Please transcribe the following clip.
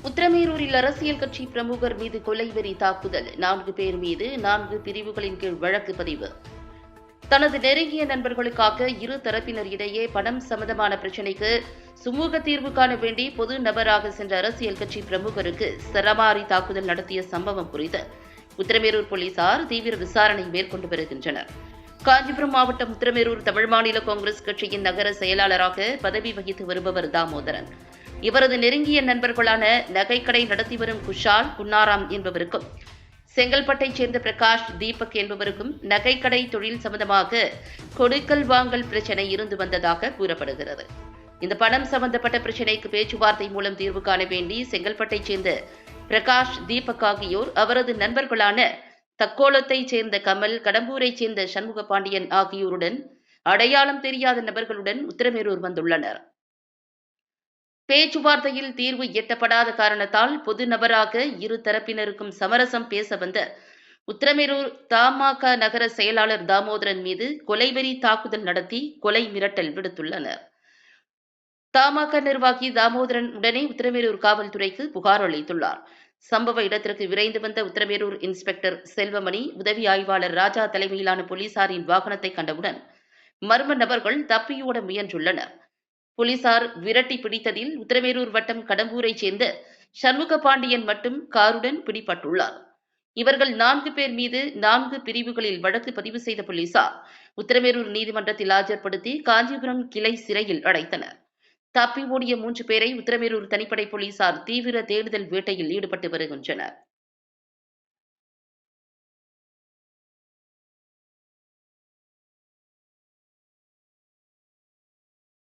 உத்திரமேரூரில் அரசியல் கட்சி பிரமுகர் மீது கொலைவெறி தாக்குதல். 4 பேர் மீது 4 பிரிவுகளின் கீழ் வழக்கு பதிவு. தனது நெருங்கிய நண்பர்களுக்காக இரு தரப்பினர் இடையே பணம் சம்பந்தமான பிரச்சினைக்கு சுமூக தீர்வு காண வேண்டி பொது நபராக சென்ற அரசியல் கட்சி பிரமுகருக்கு சரமாரி தாக்குதல் நடத்திய சம்பவம் குறித்து உத்திரமேரூர் போலீசார் தீவிர விசாரணை மேற்கொண்டு வருகின்றனர். காஞ்சிபுரம் மாவட்டம் உத்திரமேரூர் தமிழ் மாநில காங்கிரஸ் கட்சியின் நகர செயலாளராக பதவி வகித்து வருபவர் தாமோதரன். இவரது நெருங்கிய நண்பர்களான நகைக்கடை நடத்தி வரும் குஷால், குன்னாராம் என்பவருக்கும், செங்கல்பட்டைச் சேர்ந்த பிரகாஷ், தீபக் என்பவருக்கும் நகைக்கடை தொழில் சம்பந்தமாக கொடுக்கல் வாங்கல் பிரச்சினை இருந்து வந்ததாக கூறப்படுகிறது. இந்த பணம் சம்பந்தப்பட்ட பிரச்சினைக்கு பேச்சுவார்த்தை மூலம் தீர்வு காண வேண்டி செங்கல்பட்டைச் சேர்ந்த பிரகாஷ், தீபக் ஆகியோர் அவரது நண்பர்களான தக்கோலத்தைச் சேர்ந்த கமல், கடம்பூரைச் சேர்ந்த சண்முக பாண்டியன் ஆகியோருடன் அடையாளம் தெரியாத நபர்களுடன் உத்திரமேரூர் வந்துள்ளனர். பேச்சுவார்த்தையில் தீர்வு எட்டப்படாத காரணத்தால் பொது நபராக இரு தரப்பினருக்கும் சமரசம் பேச வந்த உத்திரமேரூர் தமாக நகர செயலாளர் தாமோதரன் மீது கொலைவெறி தாக்குதல் நடத்தி கொலை மிரட்டல் விடுத்துள்ளனர். தமாக நிர்வாகி தாமோதரன் உடனே உத்திரமேரூர் காவல்துறைக்கு புகார் அளித்துள்ளார். சம்பவ இடத்திற்கு விரைந்து வந்த உத்திரமேரூர் இன்ஸ்பெக்டர் செல்வமணி, உதவி ஆய்வாளர் ராஜா தலைமையிலான போலீசாரின் வாகனத்தை கண்டவுடன் மர்ம நபர்கள் தப்பியோட முயன்றுள்ளனர். போலீசார் விரட்டி பிடித்ததில் உத்திரமேரூர் வட்டம் கடம்பூரைச் சேர்ந்த சண்முக பாண்டியன் மட்டும் காருடன் பிடிபட்டுள்ளார். இவர்கள் 4 பேர் மீது 4 பிரிவுகளில் வழக்கு பதிவு செய்த போலீசார் உத்திரமேரூர் நீதிமன்றத்தில் ஆஜர்படுத்தி காஞ்சிபுரம் கிளை சிறையில் அடைத்தனர். தப்பி ஓடிய 3 பேரை உத்திரமேரூர் தனிப்படை போலீசார் தீவிர தேடுதல் வேட்டையில் ஈடுபட்டு வருகின்றனர்.